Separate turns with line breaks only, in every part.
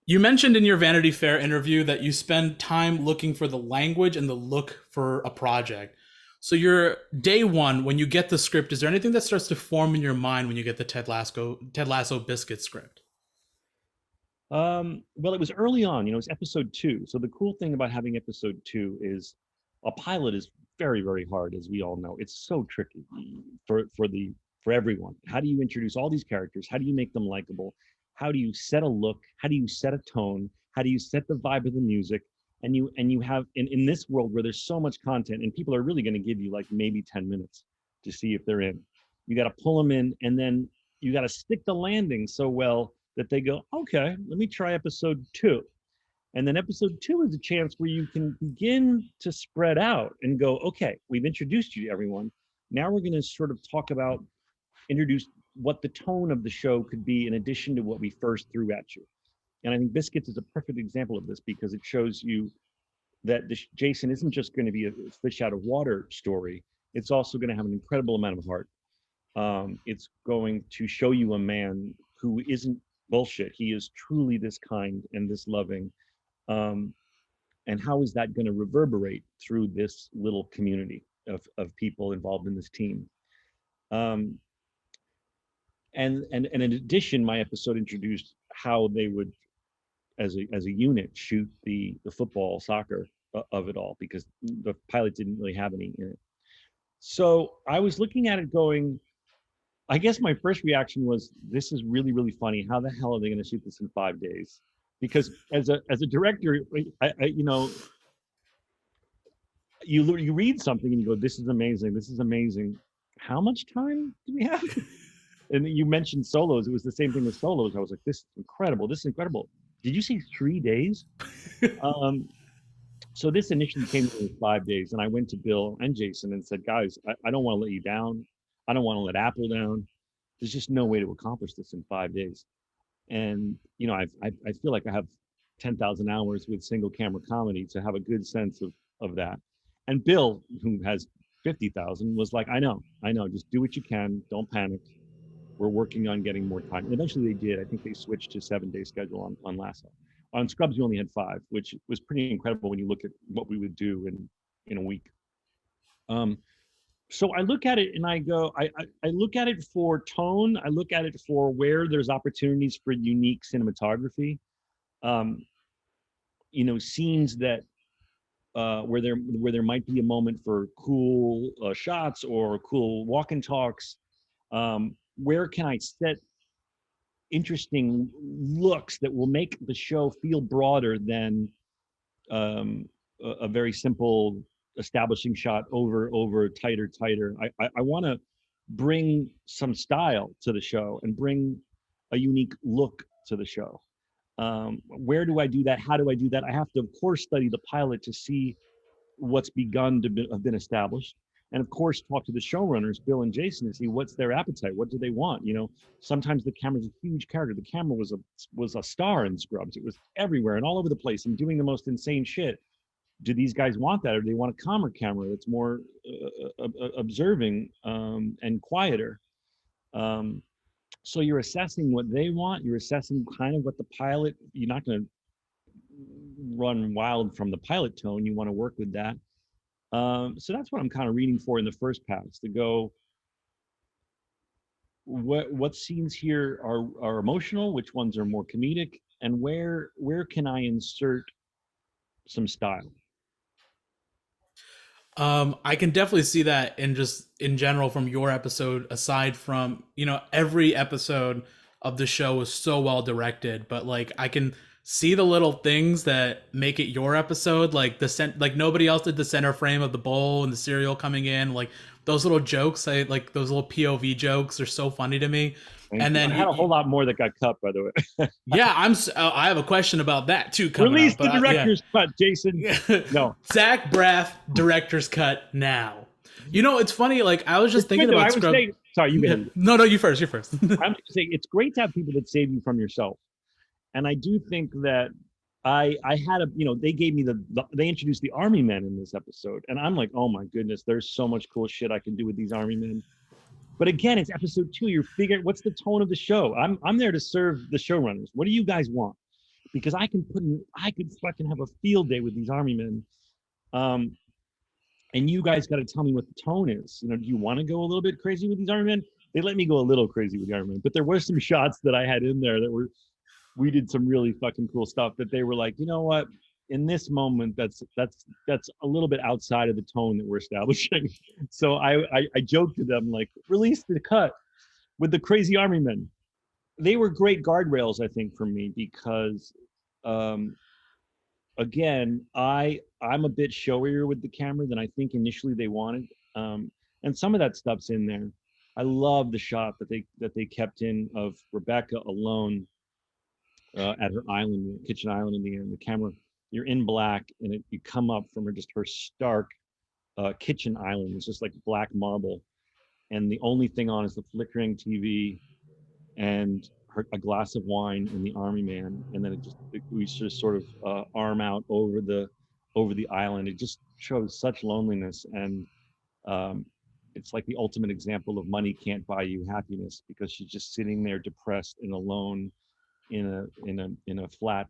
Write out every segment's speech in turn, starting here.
You mentioned in your Vanity Fair interview that you spend time looking for the language and the look for a project. So your day one, when you get the script, is there anything that starts to form in your mind when you get the Ted Lasso Biscuit script?
Well, it was early on, it was episode two. So the cool thing about having episode two is a pilot is very, very hard, as we all know. It's so tricky for everyone. How do you introduce all these characters? How do you make them likable? How do you set a look? How do you set a tone? How do you set the vibe of the music? And you have in this world where there's so much content and people are really going to give you like maybe 10 minutes to see if they're in. You got to pull them in and then you got to stick the landing so well that they go, okay, let me try episode two. And then episode two is a chance where you can begin to spread out and go, okay, we've introduced you to everyone. Now we're going to sort of talk about, introduce what the tone of the show could be in addition to what we first threw at you. And I think Biscuits is a perfect example of this because it shows you that this Jason isn't just going to be a fish out of water story. It's also going to have an incredible amount of heart. It's going to show you a man who isn't bullshit. He is truly this kind and this loving. Um, and how is that going to reverberate through this little community of people involved in this team? Um, and in addition, my episode introduced how they would, as a unit, shoot the football soccer of it all because the pilot didn't really have any in it. So I was looking at it going, I guess my first reaction was, this is really, really funny. How the hell are they going to shoot this in 5 days? Because as a director, you read something and you go, this is amazing. This is amazing. How much time do we have? And you mentioned solos. It was the same thing with solos. I was like, this is incredible. This is incredible. Did you say 3 days? Um, so this initially came to me in 5 days, and I went to Bill and Jason and said, guys, I don't want to let you down. I don't want to let Apple down. There's just no way to accomplish this in 5 days. And I feel like I have 10,000 hours with single camera comedy to have a good sense of that. And Bill, who has 50,000, was like, I know, just do what you can, don't panic. We're working on getting more time. And eventually they did. I think they switched to 7-day schedule on Lasso. On Scrubs, we only had 5, which was pretty incredible when you look at what we would do in a week. Um, so I look at it and I go, I look at it for tone. I look at it for where there's opportunities for unique cinematography. Um, Scenes that where there might be a moment for cool shots or cool walk and talks. Where can I set interesting looks that will make the show feel broader than a very simple establishing shot over tighter. I want to bring some style to the show and bring a unique look to the show. Where do I do that? How do I do that? I have to, of course, study the pilot to see what's begun to have been established. And of course, talk to the showrunners, Bill and Jason, to see what's their appetite. What do they want? Sometimes the camera's a huge character. The camera was a star in Scrubs. It was everywhere and all over the place and doing the most insane shit. Do these guys want that, or do they want a calmer camera that's more observing and quieter? Um, so you're assessing what they want. You're assessing kind of what the pilot. You're not going to run wild from the pilot tone. You want to work with that. So that's what I'm kind of reading for in the first pass, to go, what scenes here are emotional, which ones are more comedic, and where can I insert some style?
I can definitely see that in just in general from your episode, aside from, every episode of the show was so well directed, but like I can see the little things that make it your episode, like like nobody else did the center frame of the bowl and the cereal coming in, like those little jokes, I like those little POV jokes are so funny to me.
Thank
And
you. I
then
had a whole lot more that got cut, by the way.
yeah, I have a question about that too coming
Release
up,
the
but yeah.
director's cut, Jason. No,
Zach Braff director's cut now. It's funny. Like I was just
it's
thinking
good though. I
about
would
Scrub.
say, sorry, you go
Yeah.
ahead.
No, you first. You first.
I'm just saying it's great to have people that save you from yourself. And I do think that I had they gave me they introduced the army men in this episode, and I'm like, oh my goodness, there's so much cool shit I can do with these army men. But again, it's episode 2. You're figuring what's the tone of the show. I'm there to serve the showrunners. What do you guys want? because I could fucking have a field day with these army men. Um, and you guys got to tell me what the tone is. You know, do you want to go a little bit crazy with these army men? They let me go a little crazy with the army men, but there were some shots that I had in there that were, we did some really fucking cool stuff that they were like, you know what? In this moment, that's a little bit outside of the tone that we're establishing. So I joked to them like, release the cut with the crazy army men. They were great guardrails, I think, for me because, um, again, I'm a bit showier with the camera than I think initially they wanted, and some of that stuff's in there. I love the shot that they kept in of Rebecca alone at her island, kitchen island in the end. The camera, you're in black, and you come up from her stark kitchen island. It's just like black marble, and the only thing on is the flickering TV and a glass of wine and the army man, and then we just sort of arm out over the island. It just shows such loneliness, and um, it's like the ultimate example of money can't buy you happiness because she's just sitting there depressed and alone in a flat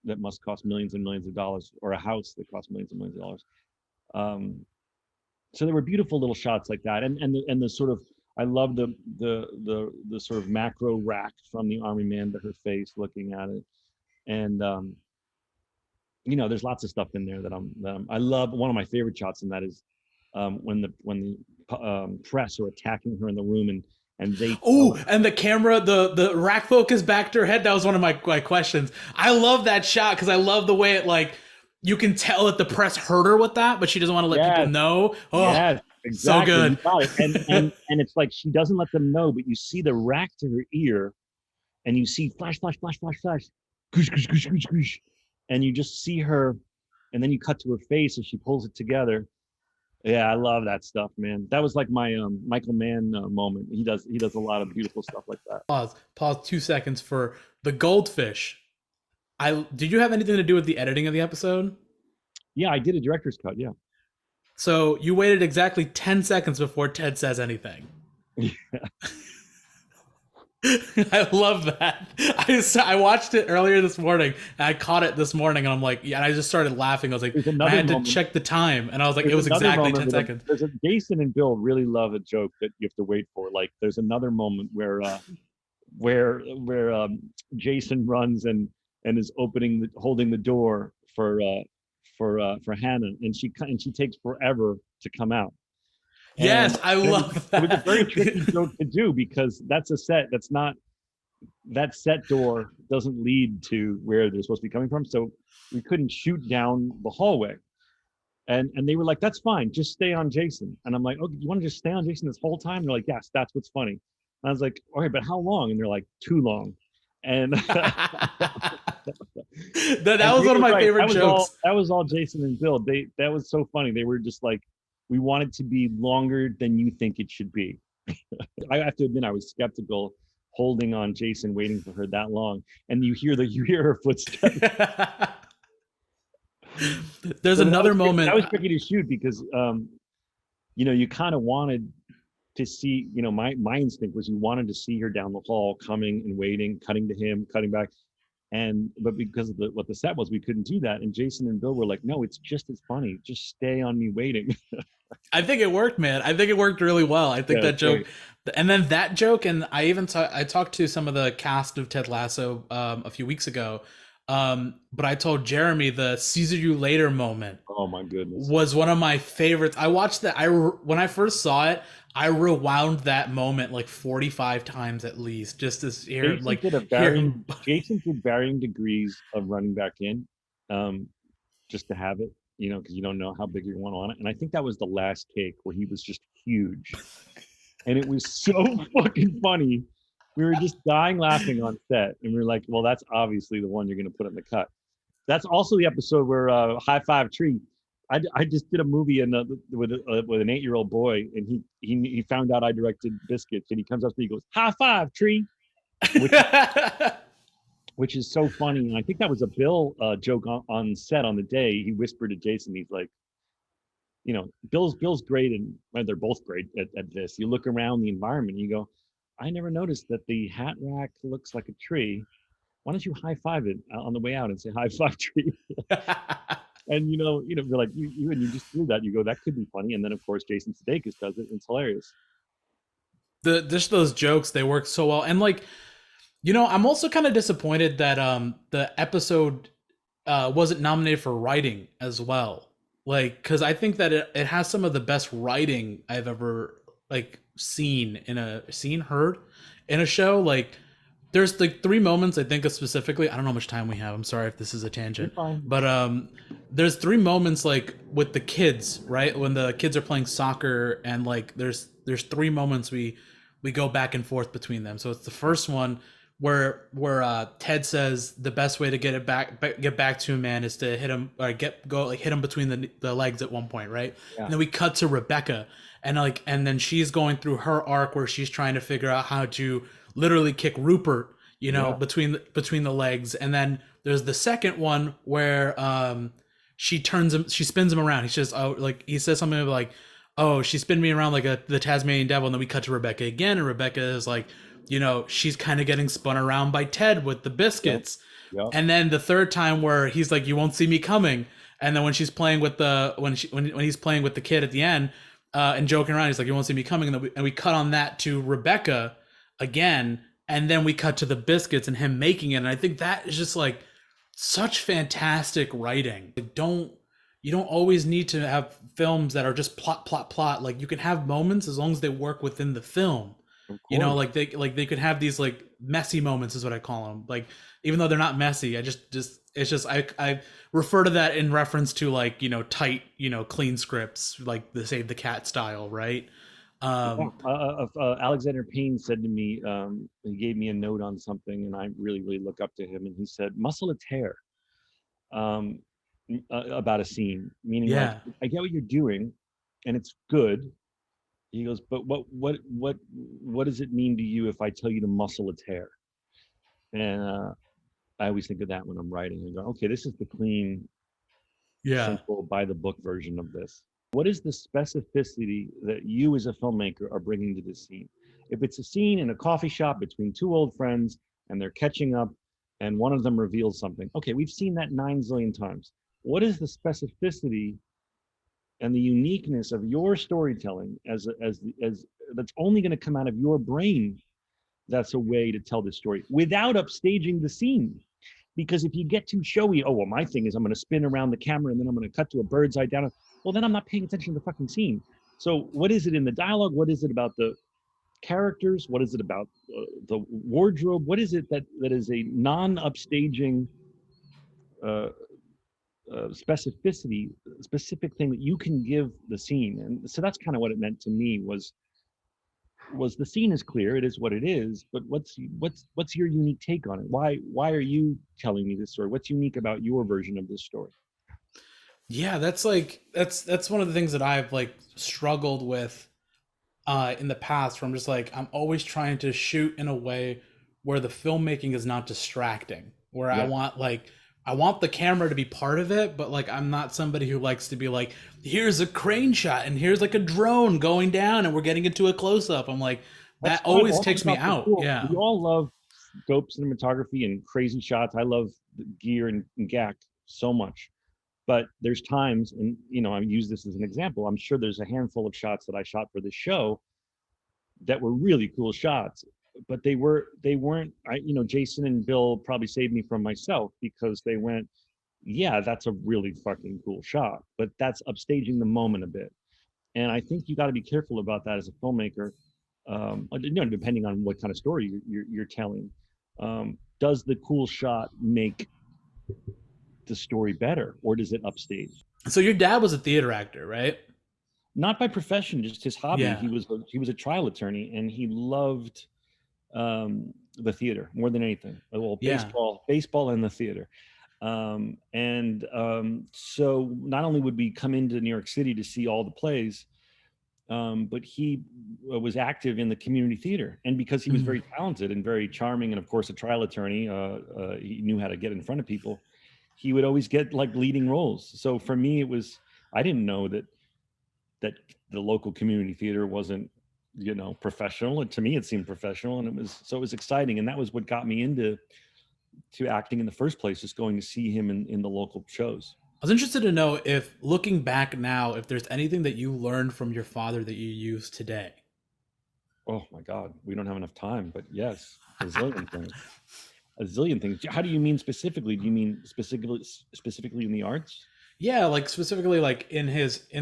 that must cost millions and millions of dollars, or a house that costs millions and millions of dollars. Um, so there were beautiful little shots like that, and the sort of, I love the sort of macro rack from the army man to her face looking at it, and you know, there's lots of stuff in there I love. One of my favorite shots in that is when the press are attacking her in the room, and they
Oh, and the camera, the rack focus back to her head. That was one of my questions. I love that shot because I love the way it, like, you can tell that the press hurt her with that, but she doesn't want to let people
yes,
know. Oh,
yes,
so
exactly. You
good.
got it. And it's like she doesn't let them know, but you see the rack to her ear, and you see flash, flash, flash, flash, flash, goosh, goosh, goosh, goosh, goosh, and you just see her, and then you cut to her face as she pulls it together. Yeah, I love that stuff, man. That was like my Michael Mann moment. He does a lot of beautiful stuff like that.
Pause 2 seconds for the goldfish. I did you have anything to do with the editing of the episode?
Yeah, I did a director's cut. Yeah.
So you waited exactly 10 seconds before Ted says anything. I love that. I watched it earlier this morning, and I caught it this morning, and I'm like, yeah, and I just started laughing. I was like,
There's
and I
another
had to
moment.
check the time, and I was like, it
There's
was
another
exactly
moment
10 seconds.
there's a Jason and Bill really love a joke that you have to wait for. Like there's another moment where Jason runs and is holding the door for Hannah, and she takes forever to come out. And
Yes, I love
it was a very tricky
that.
joke to do because that's a set that's not, that set door doesn't lead to where they're supposed to be coming from. So we couldn't shoot down the hallway. And they were like, that's fine, just stay on Jason. And I'm like, oh, you want to just stay on Jason this whole time? And they're like, yes, that's what's funny. And I was like, all right, but how long? And they're like, too long. And
That
and
was
they
one of
were
my
right.
favorite jokes.
That was all Jason and Bill. That was so funny. They were just like, we want it to be longer than you think it should be. I have to admit, I was skeptical holding on Jason, waiting for her that long. And you hear her footsteps.
There's
So
another moment.
that was tricky to shoot because you know, you kind of wanted to see, you know, my instinct was you wanted to see her down the hall coming and waiting, cutting to him, cutting back. But because of what the set was, we couldn't do that. And Jason and Bill were like, no, it's just as funny. Just stay on me waiting.
I think it worked, man. I think it worked really well. I think
Yeah,
that joke,
great.
and then that joke, and I talked to some of the cast of Ted Lasso a few weeks ago, but I told Jeremy the "Caesar you later" moment
Oh my goodness.
was one of my favorites. I watched that. When I first saw it, I rewound that moment like 45 times at least, just to hear hear him.
Jason did varying degrees of running back in, um, just to have it, you know, because you don't know how big you want on it. And I think that was the last take where he was just huge. And it was so fucking funny. We were just dying laughing on set. And we were like, well, that's obviously the one you're going to put in the cut. That's also the episode where High Five Tree. I just did a movie with an 8-year-old boy, and he found out I directed Biscuits, and he comes up to me, he goes, "High five, Tree," which which is so funny. And I think that was a Bill joke on set on the day. He whispered to Jason, he's like, you know, Bill's great, and well, they're both great at this. You look around the environment, and you go, I never noticed that the hat rack looks like a tree, why don't you high five it on the way out and say high five tree? And they're like you just do that. You go, that could be funny. And then of course Jason Sudeikis does it. And it's hilarious.
Just those jokes, they work so well. And like, I'm also kind of disappointed that the episode wasn't nominated for writing as well. Like, because I think that it has some of the best writing I've ever like heard in a show. Like, there's like three moments I think of specifically. I don't know how much time we have. I'm sorry if this is a
You're
tangent,
fine.
but there's three moments like with the kids, right? When the kids are playing soccer, and like there's three moments we go back and forth between them. So it's the first one where Ted says the best way to get back to a man is to hit him or hit him between the legs at one point, right?
Yeah.
And then we cut to Rebecca, and then she's going through her arc where she's trying to figure out how to literally kick Rupert,
Yeah.
between the legs. And then there's the second one where she spins him around. He says, oh, like he says something like, oh, she spun me around like the Tasmanian devil. And then we cut to Rebecca again, and Rebecca is like, she's kind of getting spun around by Ted with the biscuits.
Yep.
And then the third time where he's like, you won't see me coming. And then when she's playing with when he's playing with the kid at the end and joking around, he's like, you won't see me coming. And we cut on that to Rebecca again. And then we cut to the biscuits and him making it. And I think that is just like such fantastic writing. You don't always need to have films that are just plot. Like, you can have moments as long as they work within the film. Like they could have these like messy moments is what I call them. Like, even though they're not messy, I refer to that in reference to like, tight, clean scripts, like the Save the Cat style, right?
Alexander Payne said to me, he gave me a note on something, and I really, really look up to him. And he said, "Muscle a tear," about a scene, meaning like, I get what you're doing, and it's good. He goes, but what does it mean to you if I tell you to muscle a tear? And I always think of that when I'm writing. I go, okay, this is the clean, simple, by the book version of this. What is the specificity that you as a filmmaker are bringing to this scene? If it's a scene in a coffee shop between two old friends and they're catching up and one of them reveals something, okay, we've seen that 9 zillion times. What is the specificity and the uniqueness of your storytelling as that's only going to come out of your brain? That's a way to tell this story without upstaging the scene. Because if you get too showy, oh, well, my thing is I'm going to spin around the camera and then I'm going to cut to a bird's eye down. Well, then I'm not paying attention to the fucking scene. So what is it in the dialogue? What is it about the characters? What is it about the wardrobe? What is it that is a non-upstaging specific thing that you can give the scene? And so that's kind of what it meant to me was the scene is clear, it is what it is, but what's your unique take on it? Why are you telling me this story? What's unique about your version of this story?
Yeah, that's one of the things that I've like struggled with in the past, where I'm just like, I'm always trying to shoot in a way where the filmmaking is not distracting, where I want the camera to be part of it, but like I'm not somebody who likes to be like, here's a crane shot and here's like a drone going down and we're getting into a close up. I'm like, that always takes me out. Yeah.
We all love dope cinematography and crazy shots. I love gear and gack so much. But there's times, and I use this as an example. I'm sure there's a handful of shots that I shot for this show that were really cool shots, but they weren't. Jason and Bill probably saved me from myself because they went, yeah, that's a really fucking cool shot, but that's upstaging the moment a bit. And I think you got to be careful about that as a filmmaker. Depending on what kind of story you're telling. Does the cool shot make the story better, or does it upstage?
So your dad was a theater actor, right?
Not by profession, just his hobby.
Yeah.
He was a trial attorney, and he loved the theater more than anything. Well, baseball and the theater. So not only would we come into New York City to see all the plays, but he was active in the community theater. And because he was very talented and very charming, and of course a trial attorney, he knew how to get in front of people. He would always get like leading roles. So for me, I didn't know that the local community theater wasn't, professional. And to me, it seemed professional, and it was exciting. And that was what got me into acting in the first place, just going to see him in the local shows.
I was interested to know if, looking back now, if there's anything that you learned from your father that you use today.
Oh my God, we don't have enough time, but yes, a zillion things. How do you mean specifically? Do you mean specifically in the arts?
Yeah, like specifically like in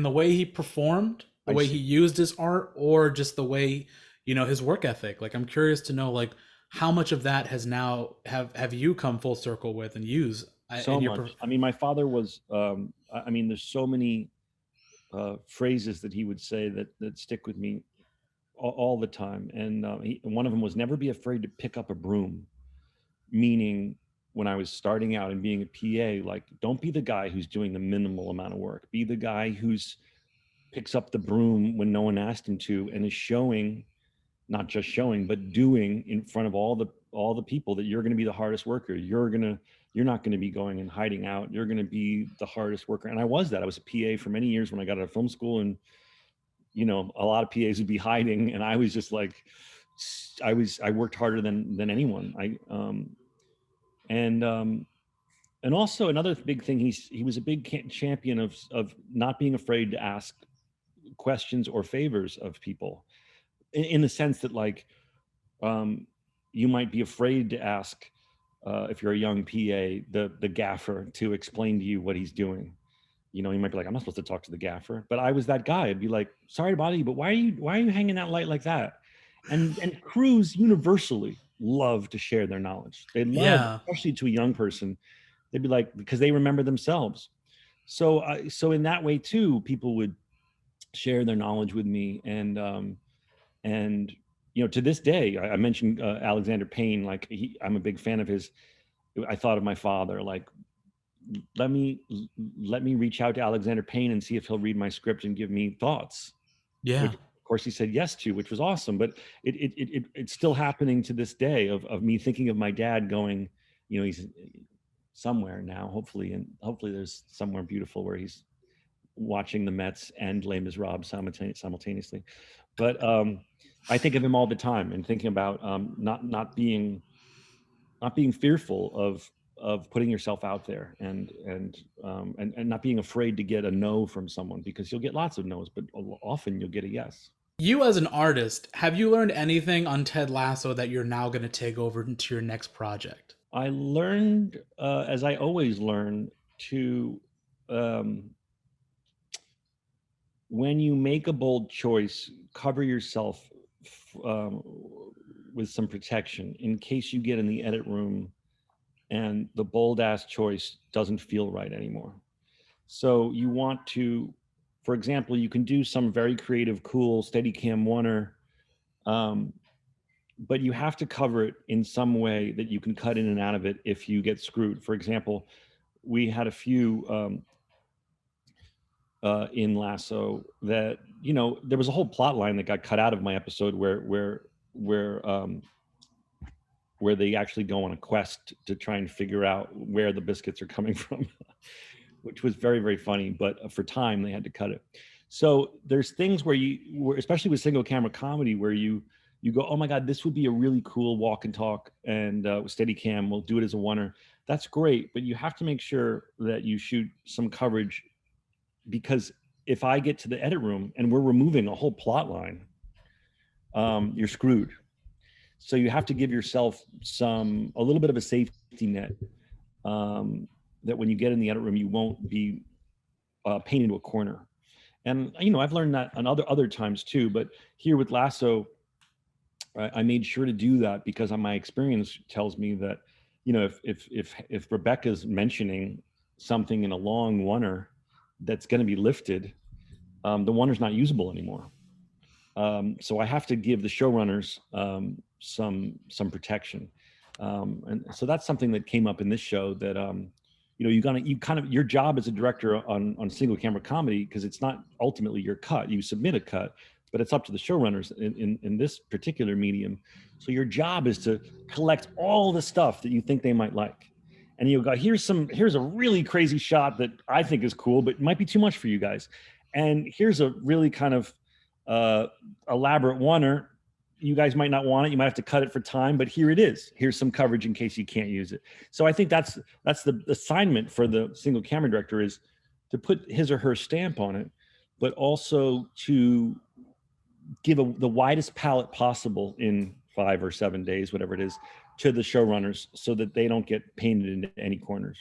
the way he performed, the
I
way
see.
he used his art, or just the way, his work ethic. Like I'm curious to know like how much of that has now have you come full circle with and use
So
in your
much. I mean, my father was. I mean, there's so many phrases that he would say that stick with me all the time, and one of them was never be afraid to pick up a broom. Meaning, when I was starting out and being a PA, like, don't be the guy who's doing the minimal amount of work. Be the guy who's picks up the broom when no one asked him to, and is showing, not just showing, but doing in front of all the people that you're going to be the hardest worker. You're not going to be going and hiding out. You're going to be the hardest worker. And I was that. I was a PA for many years when I got out of film school, and a lot of PAs would be hiding, and I was just like, I worked harder than anyone. And also another big thing, he was a big champion of not being afraid to ask questions or favors of people, in the sense that, like, you might be afraid to ask, if you're a young PA, the gaffer to explain to you what he's doing. You might be like, I'm not supposed to talk to the gaffer, but I was that guy. I'd be like, sorry to bother you, but why are you hanging that light like that? And crews universally love to share their knowledge. They love,
yeah.
especially to a young person, they'd be like, because they remember themselves. So in that way too, people would share their knowledge with me, and to this day, I mentioned Alexander Payne. Like, I'm a big fan of his. I thought of my father, like, let me reach out to Alexander Payne and see if he'll read my script and give me thoughts,
Yeah.
which of course he said yes to, which was awesome. But it's still happening to this day, of me thinking of my dad going, he's somewhere now, hopefully, and hopefully there's somewhere beautiful where he's watching the Mets and Les Miserables simultaneously. But I think of him all the time, and thinking about not being fearful of putting yourself out there, and not being afraid to get a no from someone, because you'll get lots of no's, but often you'll get a yes.
You as an artist, have you learned anything on Ted Lasso that you're now going to take over into your next project?
I learned, as I always learn, to um, when you make a bold choice, cover yourself um, with some protection in case you get in the edit room and the bold ass choice doesn't feel right anymore. So you want to, for example, you can do some very creative, cool Steadicam oneer, but you have to cover it in some way that you can cut in and out of it if you get screwed. For example, we had a few in Lasso that, there was a whole plot line that got cut out of my episode where they actually go on a quest to try and figure out where the biscuits are coming from, which was very, very funny. But for time, they had to cut it. So there's things where especially with single camera comedy, where you go, oh my God, this would be a really cool walk and talk, and with Steadicam, we'll do it as a oneer. That's great, but you have to make sure that you shoot some coverage, because if I get to the edit room and we're removing a whole plot line, you're screwed. So you have to give yourself a little bit of a safety net, that when you get in the edit room, you won't be painted into a corner. And I've learned that on other times too. But here with Lasso, I made sure to do that, because my experience tells me that, if Rebecca's mentioning something in a long oneer that's going to be lifted, the oneer's not usable anymore. So I have to give the showrunners some protection, and so that's something that came up in this show, that your job as a director on single camera comedy, because it's not ultimately your cut. You submit a cut, but it's up to the showrunners in this particular medium. So your job is to collect all the stuff that you think they might like, and you go, here's a really crazy shot that I think is cool, but it might be too much for you guys, and here's a really kind of elaborate oneer, you guys might not want it. You might have to cut it for time, but here it is. Here's some coverage in case you can't use it. So I think that's the assignment for the single camera director, is to put his or her stamp on it, but also to give the widest palette possible in 5 or 7 days, whatever it is, to the showrunners, so that they don't get painted into any corners.